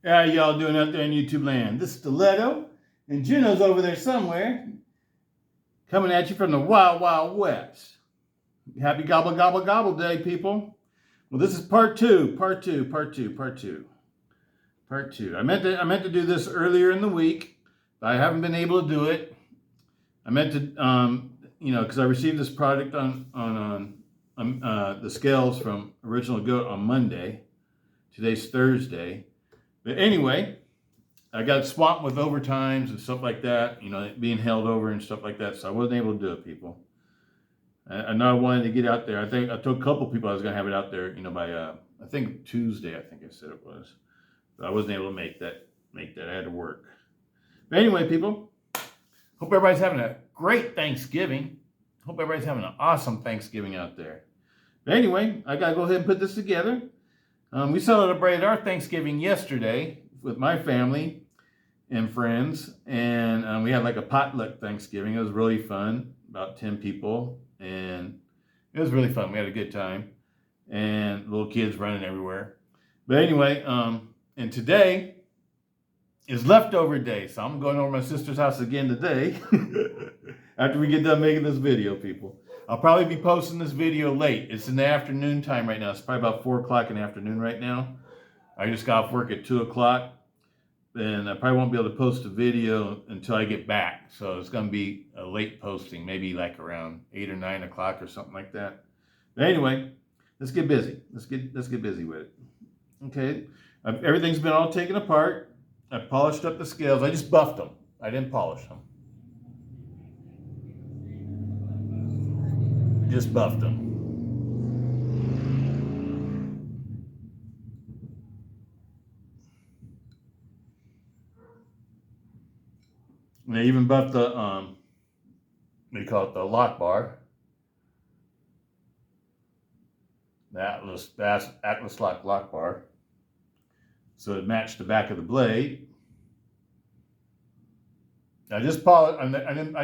How y'all doing out there in YouTube land? This is Stiletto, and Juno's over there somewhere, coming at you from the Wild Wild West. Happy Gobble Gobble Gobble Day, people. Well, this is part two. I meant to do this earlier in the week, but I haven't been able to do it. I meant to, because I received this product on the scales from Original Goat on Monday. Today's Thursday. But anyway, I got swamped with overtimes and stuff like that, being held over and stuff like that. So I wasn't able to do it, people. I know I wanted to get out there. I think I told a couple people I was going to have it out there, by, I think Tuesday, I think I said it was. But I wasn't able to make that. I had to work. But anyway, people, hope everybody's having a great Thanksgiving. Hope everybody's having an awesome Thanksgiving out there. But anyway, I got to go ahead and put this together. We celebrated our Thanksgiving yesterday with my family and friends, and we had like a potluck Thanksgiving. It was really fun, about 10 people, and it was really fun. We had a good time, and little kids running everywhere. But anyway, and today is leftover day, so I'm going over to my sister's house again today after we get done making this video, people. I'll probably be posting this video late. It's in the afternoon time right now. It's probably about 4 o'clock in the afternoon right now. I just got off work at 2 o'clock. And I probably won't be able to post a video until I get back. So it's going to be a late posting, maybe like around 8 or 9 o'clock or something like that. But anyway, let's get busy. Let's get busy with it. Okay. Everything's been all taken apart. I polished up the scales. I just buffed them. I didn't polish them. Just buffed them. And I even buffed the we call it the lock bar. The Atlas lock bar. So it matched the back of the blade. I just polished. I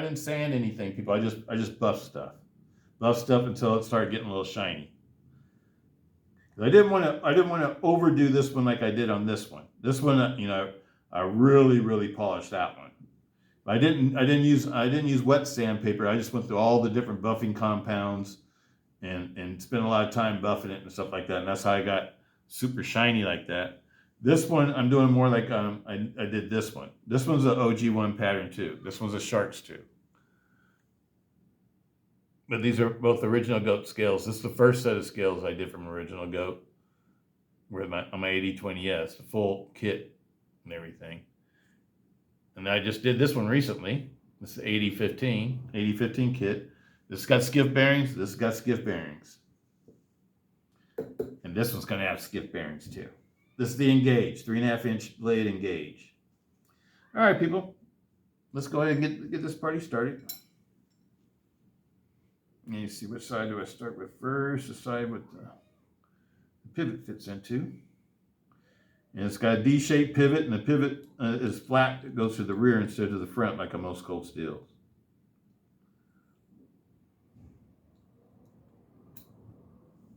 didn't sand anything, people. I just buffed stuff. Buffed stuff until it started getting a little shiny. I didn't want to overdo this one like I did on this one. This one, I really polished that one. But I didn't use wet sandpaper. I just went through all the different buffing compounds and spent a lot of time buffing it and stuff like that. And that's how I got super shiny like that. This one I'm doing more like I did this one. This one's an OG1 pattern too. This one's a Sharks too. But these are both Original Goat scales. This is the first set of scales I did from Original Goat on my 8020S, the full kit and everything. And I just did this one recently. This is 8015 kit. This has got skiff bearings. This has got skiff bearings. And this one's going to have skiff bearings too. This is the Engage, 3.5-inch blade Engage. All right, people. Let's go ahead and get this party started. And you see, which side do I start with first? The side with the pivot fits into. And it's got a D-shaped pivot, and the pivot is flat. It goes to the rear instead of the front like on most cold steels.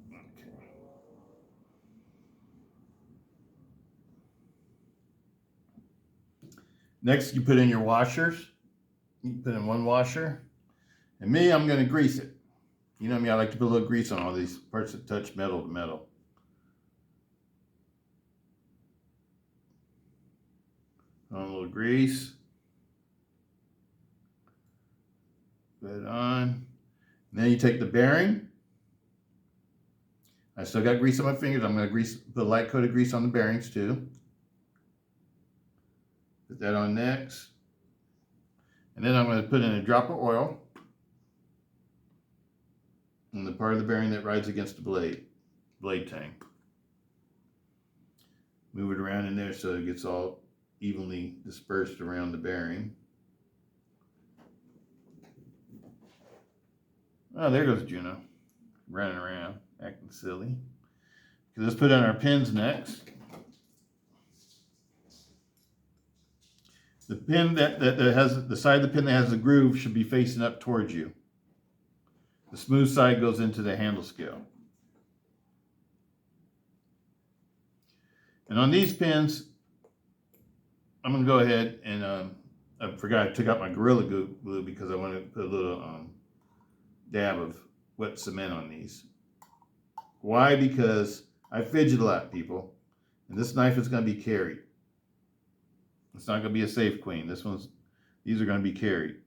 Okay. Next, you put in your washers. You put in one washer. And me, I'm going to grease it. You know me, I like to put a little grease on all these parts that touch metal to metal. A little grease. Put it on. And then you take the bearing. I still got grease on my fingers. I'm going to put a light coat of grease on the bearings too. Put that on next. And then I'm going to put in a drop of oil on the part of the bearing that rides against the blade tang. Move it around in there so it gets all evenly dispersed around the bearing. Oh, there goes Juno, running around, acting silly. Okay, let's put on our pins next. The pin that has the side of the pin that has the groove should be facing up towards you. The smooth side goes into the handle scale. And on these pins, I'm gonna go ahead and I forgot I took out my Gorilla Glue because I wanted to put a little dab of wet cement on these. Why? Because I fidget a lot, people, and this knife is gonna be carried. It's not gonna be a safe queen. These are gonna be carried.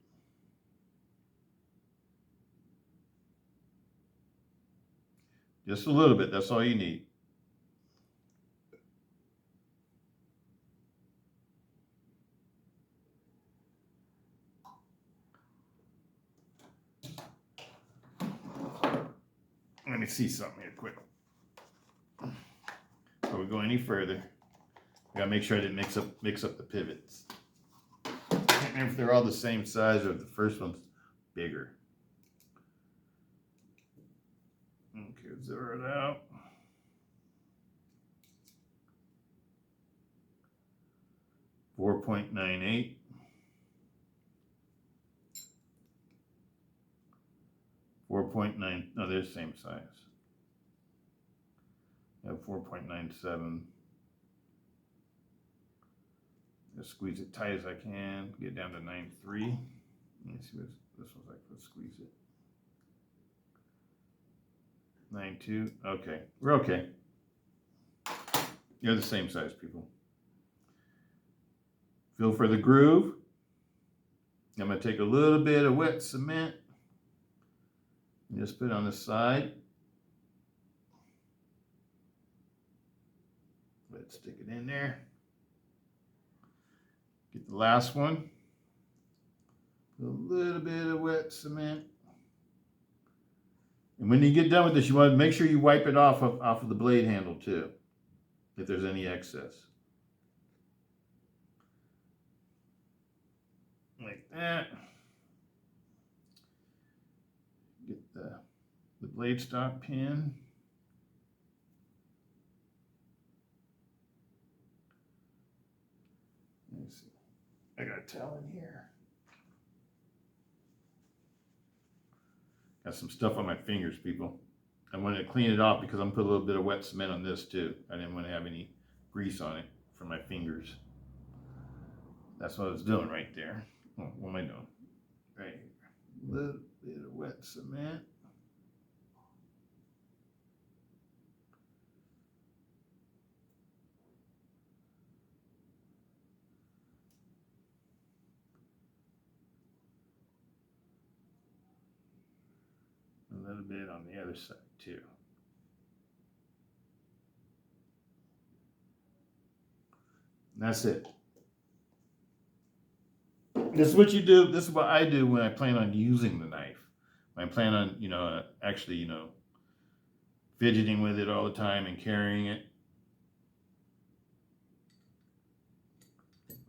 Just a little bit. That's all you need. Let me see something here quick. Before we go any further, we gotta make sure I didn't mix up the pivots. I can't remember if they're all the same size or if the first one's bigger. Okay, zero it out. .98. 4.9. No, they're the same size. I have 4.97. Just squeeze it tight as I can. Get down to 9.3. Let me see what this one's like. Let's squeeze it. 9.2. Okay, we're okay. You're the same size, people. Feel for the groove. I'm going to take a little bit of wet cement and just put it on the side. Let's stick it in there. Get the last one. Put a little bit of wet cement. And when you get done with this, you want to make sure you wipe it off of the blade handle too, if there's any excess. Like that. Get the blade stock pin. Let me see. I got a towel in here. Got some stuff on my fingers, people. I wanted to clean it off because I'm putting a little bit of wet cement on this too. I didn't want to have any grease on it for my fingers. That's what I was doing right there. Oh, what am I doing? Right here. A little bit of wet cement. A little bit on the other side too. And that's it. This is what you do. This is what I do when I plan on using the knife. When I plan on, actually, fidgeting with it all the time and carrying it.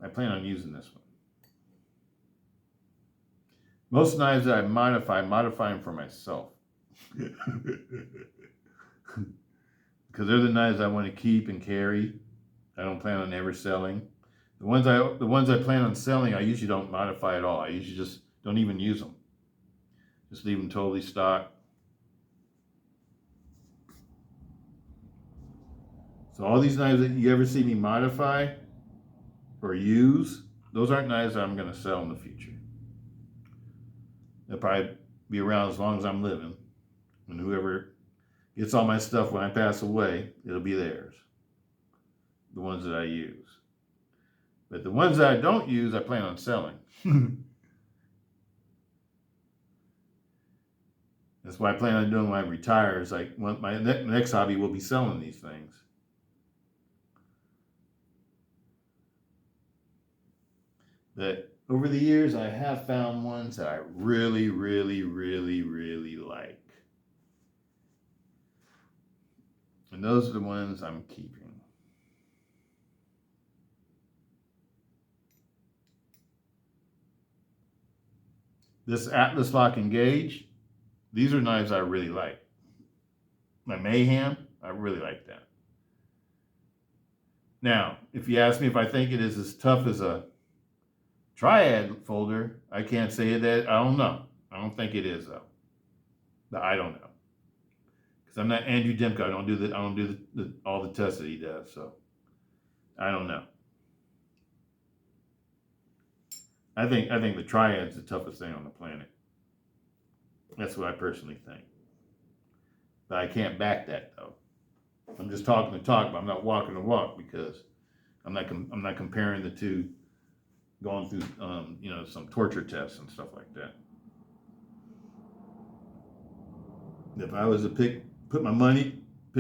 I plan on using this one. Most knives that I modify them for myself. Because they're the knives I want to keep and carry. I don't plan on ever selling. The ones I plan on selling, I usually don't modify at all. I usually just don't even use them. Just leave them totally stock. So all these knives that you ever see me modify or use, those aren't knives that I'm going to sell in the future. They'll probably be around as long as I'm living. And whoever gets all my stuff when I pass away, it'll be theirs. The ones that I use. But the ones that I don't use, I plan on selling. That's what I plan on doing when I retire. Is like my next hobby will be selling these things. But over the years, I have found ones that I really, really, really, really like. And those are the ones I'm keeping. This Atlas Lock and Gauge, these are knives I really like. My Mayhem, I really like that. Now, if you ask me if I think it is as tough as a Triad folder, I can't say that. I don't know. I don't think it is though. But I don't know. Because I'm not Andrew Dimko. I don't do all the tests that he does. So I don't know. I think the triad's the toughest thing on the planet. That's what I personally think. But I can't back that though. I'm just talking the talk, but I'm not walking the walk because I'm not comparing the two, going through some torture tests and stuff like that. If I was to pick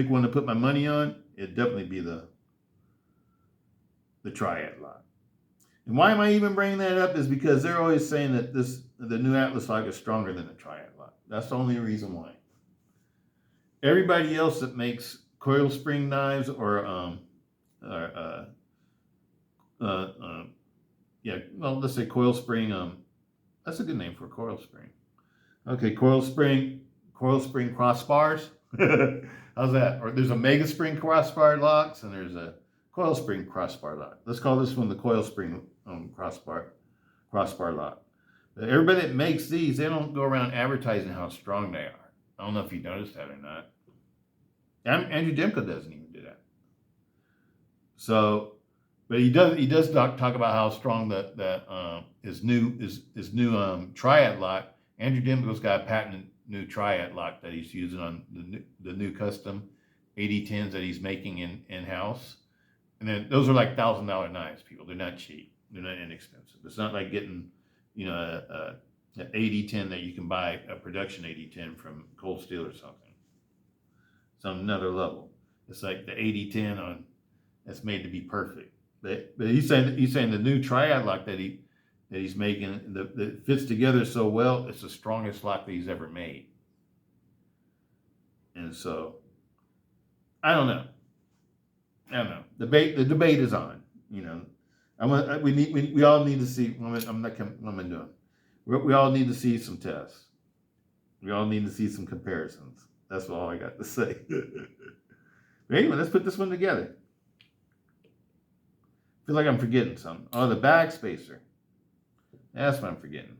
one to put my money on, it'd definitely be the triad lock. And why am I even bringing that up is because they're always saying that the new Atlas lock is stronger than the triad lock. That's the only reason why. Everybody else that makes coil spring knives or let's say coil spring. That's a good name for a coil spring. Okay, coil spring crossbars. How's that? Or there's a mega spring crossbar locks and there's a coil spring crossbar lock. Let's call this one the coil spring crossbar lock. But everybody that makes these, they don't go around advertising how strong they are. I don't know if you noticed that or not. Andrew Demko doesn't even do that. So, but he does talk about how strong his new triad lock. Andrew Demko's got a patented new triad lock that he's using on the new custom 8010s that he's making in house. And then those are like $1,000 knives, people. They're not cheap. They're not inexpensive. It's not like getting an 8010 that you can buy a production 8010 from Cold Steel or something. It's on another level. It's like the 8010 that's made to be perfect. But he's saying the new triad lock that he's making that fits together so well, it's the strongest lock that he's ever made. And so, I don't know. The debate is on. We all need to see. We all need to see some tests. We all need to see some comparisons. That's all I got to say. But anyway, let's put this one together. I feel like I'm forgetting something. Oh, the back spacer. That's what I'm forgetting.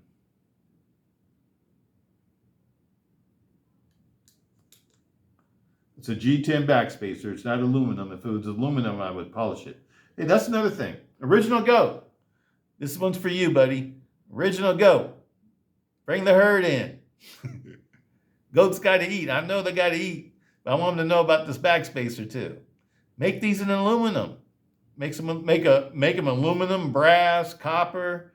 It's a G10 backspacer. It's not aluminum. If it was aluminum, I would polish it. Hey, that's another thing. Original goat. This one's for you, buddy. Original goat. Bring the herd in. Goats got to eat. I know they got to eat. But I want them to know about this backspacer too. Make these in aluminum. Make them aluminum, brass, copper.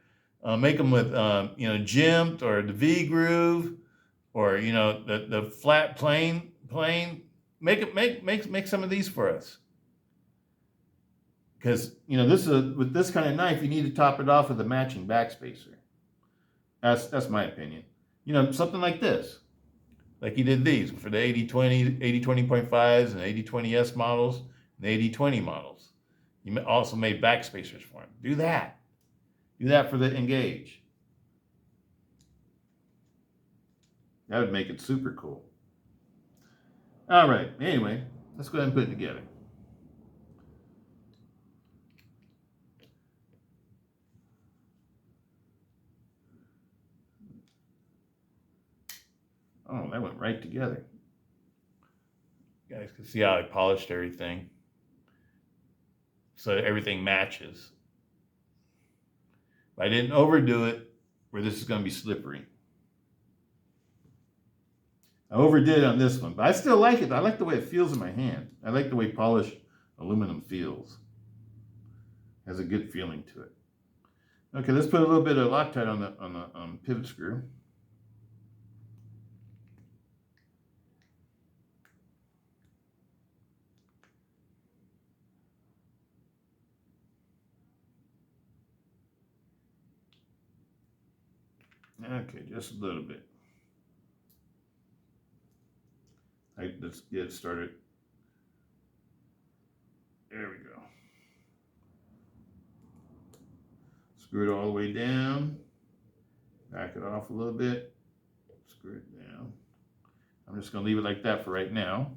Make them with jimped or the V groove, or the flat plane. Make some of these for us. Because with this kind of knife, you need to top it off with a matching backspacer. That's my opinion. Something like this. Like he did these for the 8020, 8020.5s and 8020S models and the 8020 models. He also made backspacers for him. Do that. Do that for the Engage. That would make it super cool. All right. Anyway, let's go ahead and put it together. Oh, that went right together. You guys can see how I polished everything. So everything matches. But I didn't overdo it where this is going to be slippery. I overdid on this one, but I still like it. I like the way it feels in my hand. I like the way polished aluminum feels. It has a good feeling to it. Okay, let's put a little bit of Loctite on the pivot screw. Okay, just a little bit. Let's get it started. There we go. Screw it all the way down. Back it off a little bit. Screw it down. I'm just going to leave it like that for right now.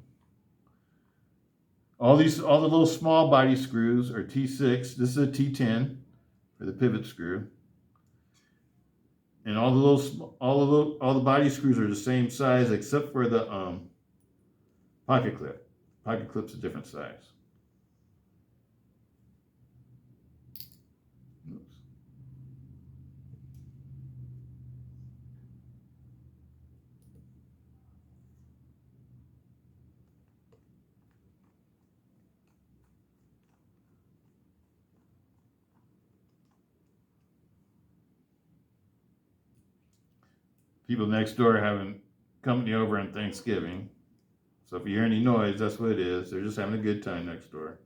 All the little small body screws are T6. This is a T10 for the pivot screw. And all the body screws are the same size except for the pocket clip. Pocket clip's a different size. Oops. People next door having company over on Thanksgiving. So if you hear any noise, that's what it is. They're just having a good time next door.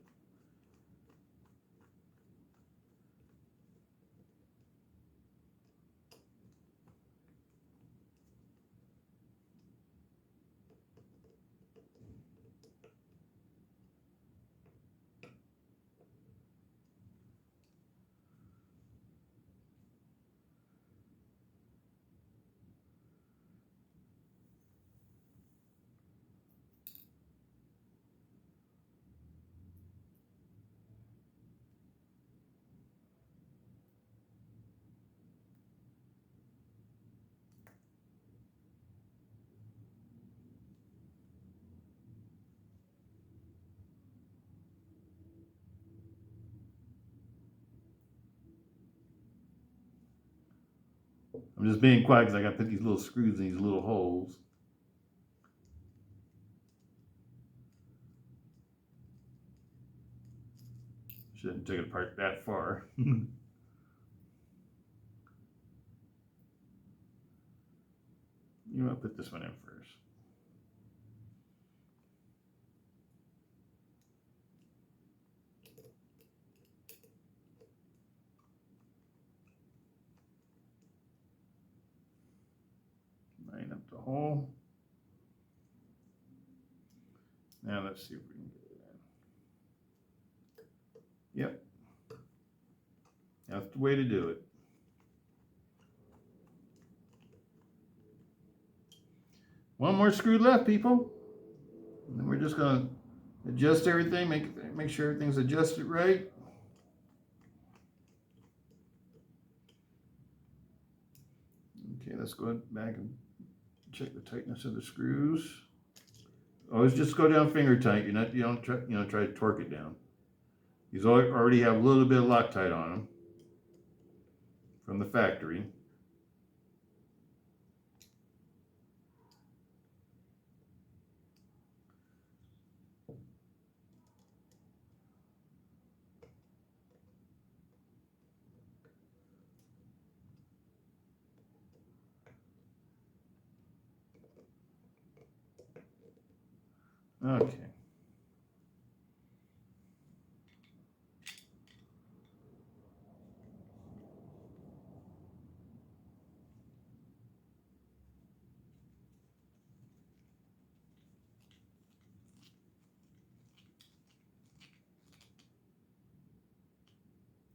I'm just being quiet because I got to put these little screws in these little holes. Shouldn't take it apart that far. You want to put this one in first. Line up the hole. Now let's see if we can get it in. Yep. That's the way to do it. One more screw left, people. And then we're just going to adjust everything, make sure everything's adjusted right. Okay, let's go back and check the tightness of the screws. Always just go down finger tight. You don't try to torque it down. These already have a little bit of Loctite on them from the factory. Okay.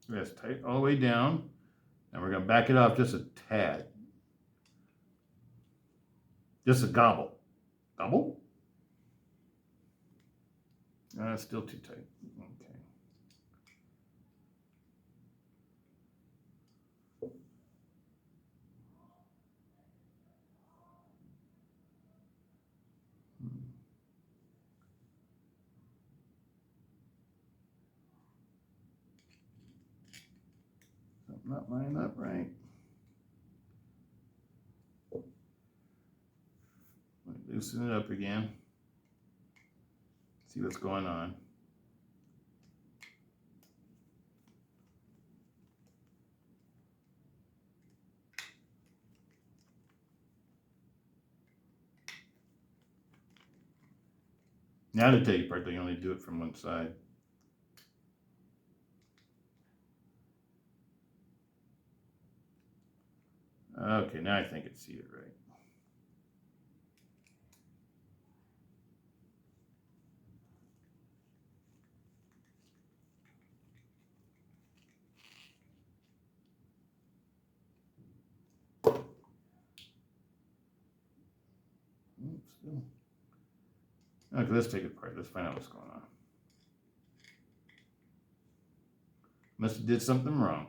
That's tight all the way down. And we're going to back it off just a tad. Just a gobble. Gobble? It's still too tight. Okay. Something not lining up right. Loosen it up again. See what's going on. Now to tell you part, they only do it from one side. Okay, now I think it's seated right. Oops. Okay, let's take it apart. Let's find out what's going on. Must have did something wrong.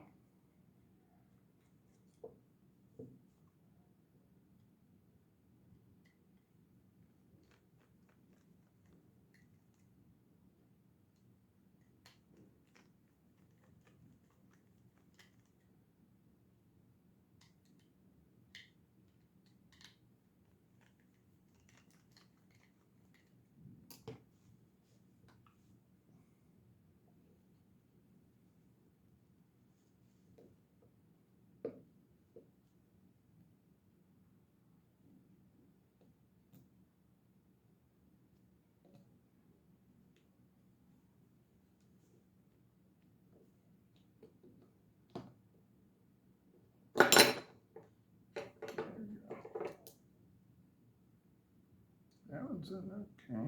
was it? Okay.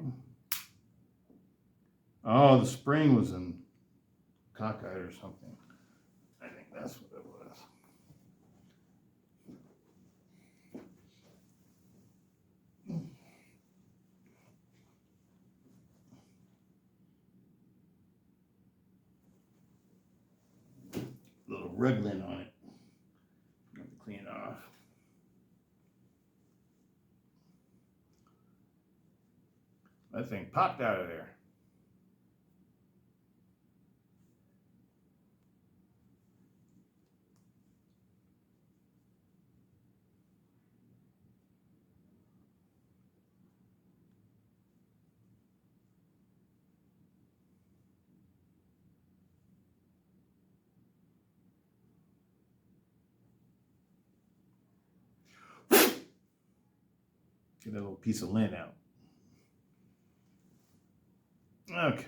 Oh, the spring was in cockeyed or something. I think that's what it was. Little wriggling on it. I have to clean it off. That thing popped out of there. Get a little piece of lint out. Okay.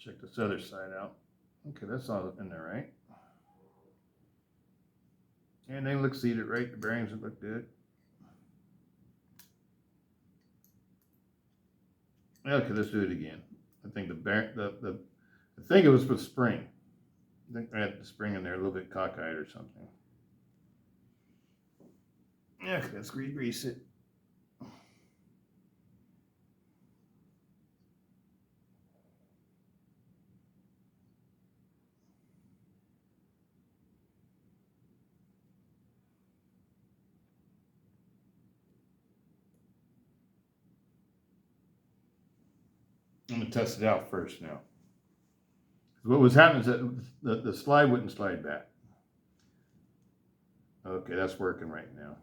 Check this other side out. Okay, that's all in there, right? And they look seated, right? The bearings look good. Okay, let's do it again. I think I think it was for spring. I think I had the spring in there a little bit cockeyed or something. Okay, let's re-grease it. I'm gonna test it out first now. What was happening is that the slide wouldn't slide back. Okay, that's working right now.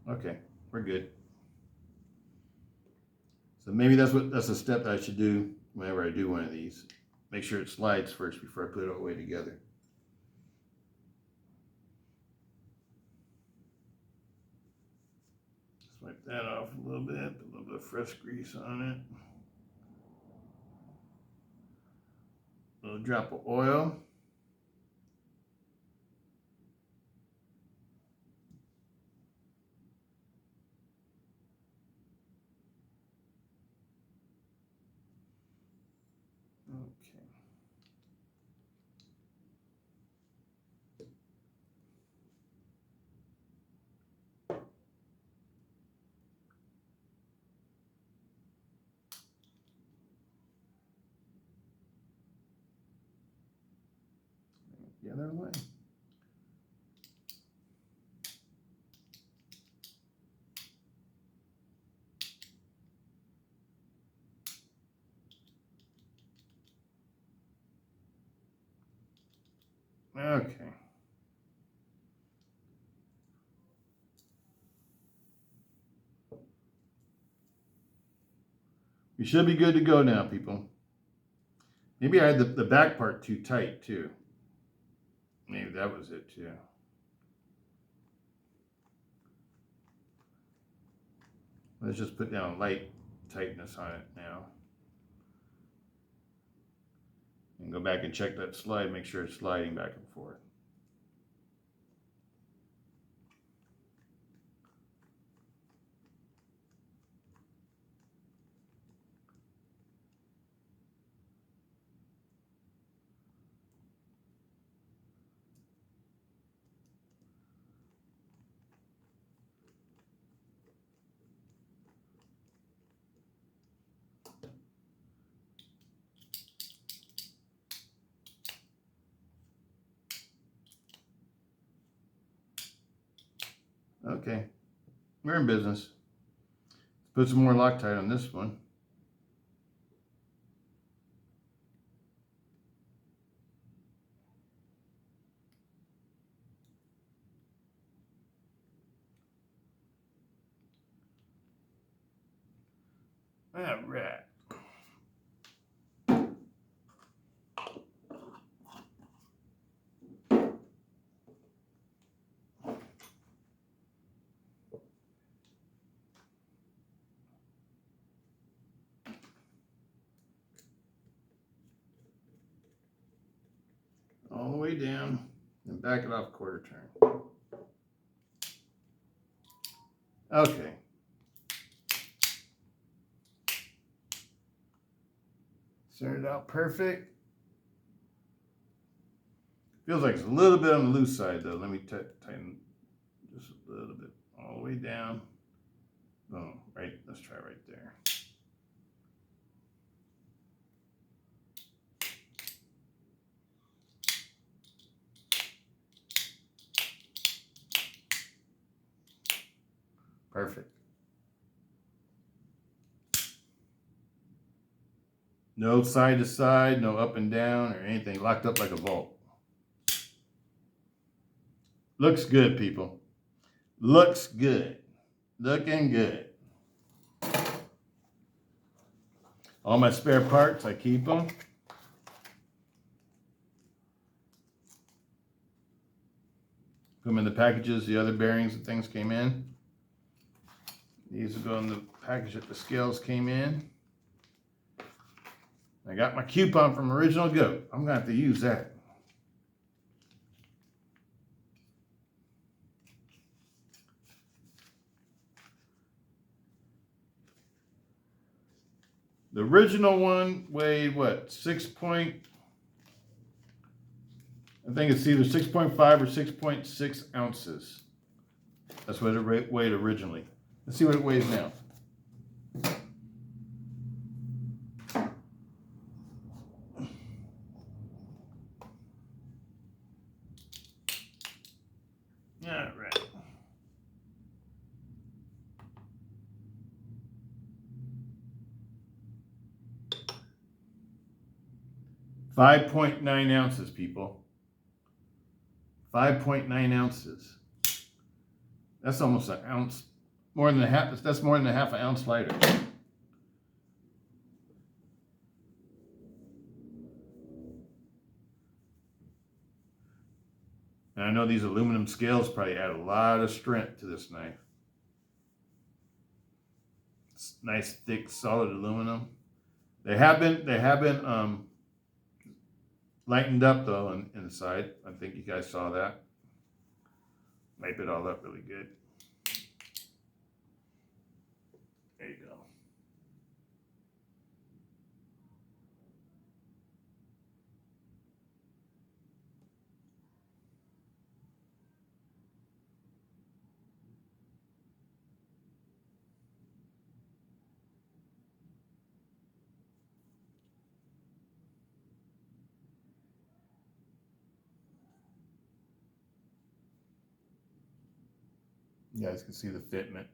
Okay, we're good. So maybe that's a step that I should do whenever I do one of these. Make sure it slides first before I put it all the way together. Just wipe that off a little bit of fresh grease on it. A little drop of oil. Okay. The other way. Okay. We should be good to go now, people. Maybe I had the back part too tight too. Maybe that was it too. Let's just put down light tightness on it now. And go back and check that slide, make sure it's sliding back and forth. Okay. We're in business. Put some more Loctite on this one. All right. All the way down and back it off quarter turn. Okay. Started out perfect. Feels like it's a little bit on the loose side though. Let me tighten just a little bit all the way down. Boom. Right. Let's try right there. Perfect. No side to side, no up and down or anything. Locked up like a vault. Looks good, people. Looks good. Looking good. All my spare parts, I keep them. Put them in the packages. The other bearings and things came in. These will go in the package that the scales came in. I got my coupon from Original Goat. I'm going to have to use that. The original one weighed what? I think it's either 6.5 or 6.6 ounces. That's what it weighed originally. Let's see what it weighs now. All right. .9 ounces, people. 5.9 ounces. That's almost an ounce. More than a half. That's more than a half an ounce lighter. And I know these aluminum scales probably add a lot of strength to this knife. It's nice, thick, solid aluminum. They have been lightened up though inside. I think you guys saw that. Wipe it all up really good. There you go. You guys can see the fitment.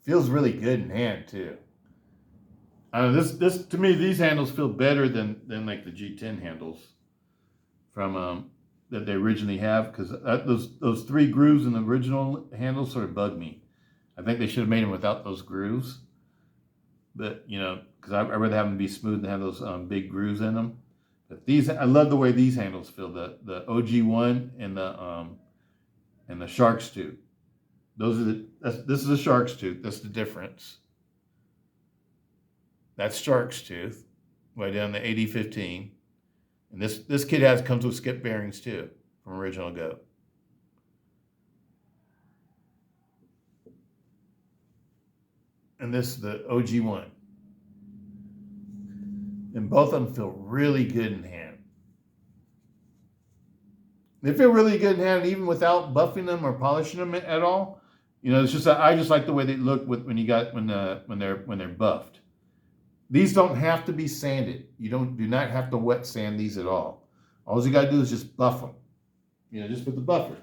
Feels really good in hand too. This to me, these handles feel better than like the G10 handles from that they originally have, because those 3 grooves in the original handles sort of bug me. I think they should have made them without those grooves, but you know, because I'd rather have them be smooth than have those big grooves in them. But these, I love the way these handles feel. The OG1 and the Shark's Tooth. Those are this is a Shark's Tooth. That's the difference. That's Shark's Tooth, way down the 8015. And this kit comes with skip bearings too, from Original Goat. And this is the OG1. And both of them feel really good in hand. They feel really good in hand even without buffing them or polishing them at all. You know, it's just I just like the way they look when they're buffed. These don't have to be sanded. You do not have to wet sand these at all. All you got to do is just buff them. Just with the buffer.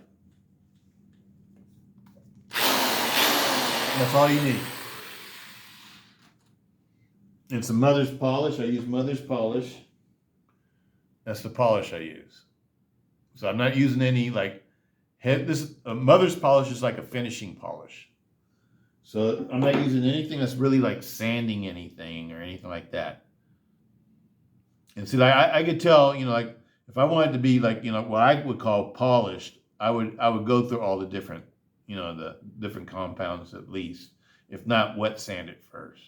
That's all you need. And some Mother's polish. I use Mother's polish. That's the polish I use. So I'm not using any Mother's polish is like a finishing polish. So I'm not using anything that's really like sanding anything or anything like that. And see, like I could tell, like if I wanted to be like, what I would call polished, I would go through all the different, the different compounds at least, if not wet sand it first.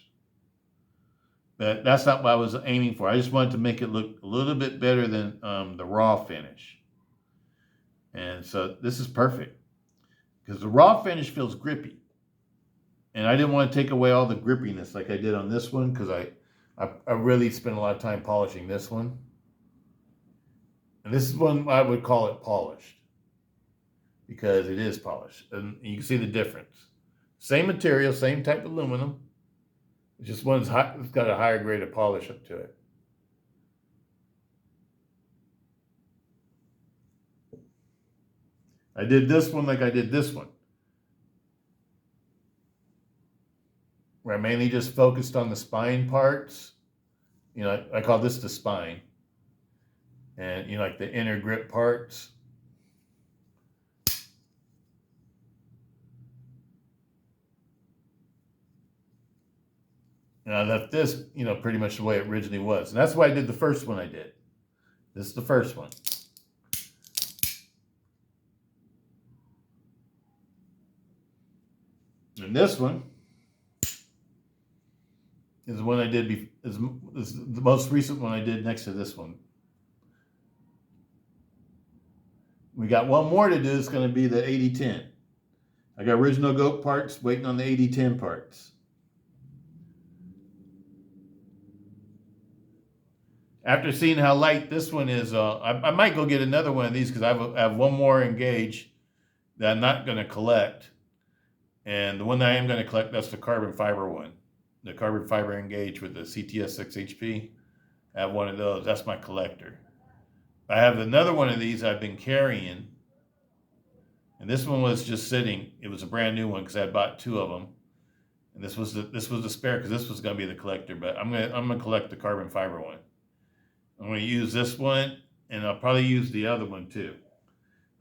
But that's not what I was aiming for. I just wanted to make it look a little bit better than the raw finish. And so this is perfect because the raw finish feels grippy. And I didn't want to take away all the grippiness like I did on this one because I really spent a lot of time polishing this one. And this is one I would call it polished because it is polished. And you can see the difference. Same material, same type of aluminum. Just one's high, it's got a higher grade of polish up to it. I did this one like I did this one, where I mainly just focused on the spine parts. I call this the spine. And, like the inner grip parts. And I left this, pretty much the way it originally was. And that's why I did the first one I did. This is the first one. And this one is the one I did, is the most recent one I did next to this one. We got one more to do. It's going to be the 80-10. I got original goat parts waiting on the 80-10 parts. After seeing how light this one is, I might go get another one of these because I have one more engage that I'm not going to collect. And the one that I am going to collect, that's the carbon fiber one. The carbon fiber engage with the CTS 6HP. I have one of those. That's my collector. I have another one of these I've been carrying. And this one was just sitting. It was a brand new one because I had bought two of them. And this was the spare because this was going to be the collector. But I'm gonna collect the carbon fiber one. I'm going to use this one, and I'll probably use the other one too.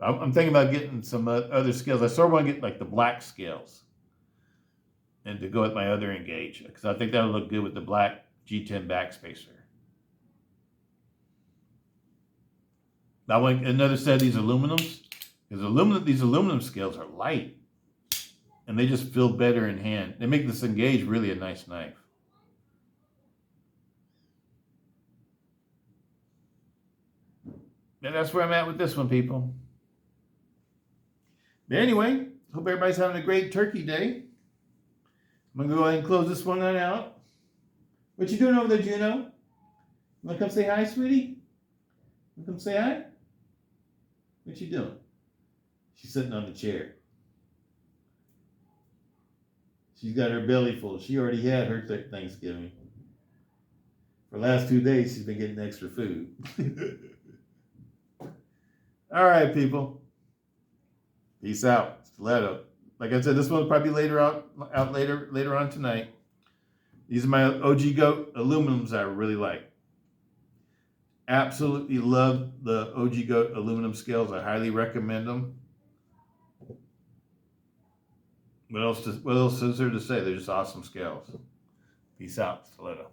I'm thinking about getting some other scales. I sort of want to get like the black scales and to go with my other engage because I think that'll look good with the black G10 backspacer. I want another set of these aluminums because these aluminum scales are light and they just feel better in hand. They make this engage really a nice knife. And that's where I'm at with this one, people. But anyway, hope everybody's having a great Turkey Day. I'm going to go ahead and close this one out. What you doing over there, Juno? You want to come say hi, sweetie? You want to come say hi? What you doing? She's sitting on the chair. She's got her belly full. She already had her Thanksgiving. For the last 2 days, she's been getting extra food. All right, people. Peace out. Stiletto. Like I said, this one will probably be later on tonight. These are my OG Goat aluminums I really like. Absolutely love the OG Goat aluminum scales. I highly recommend them. What else is there to say? They're just awesome scales. Peace out, Stiletto.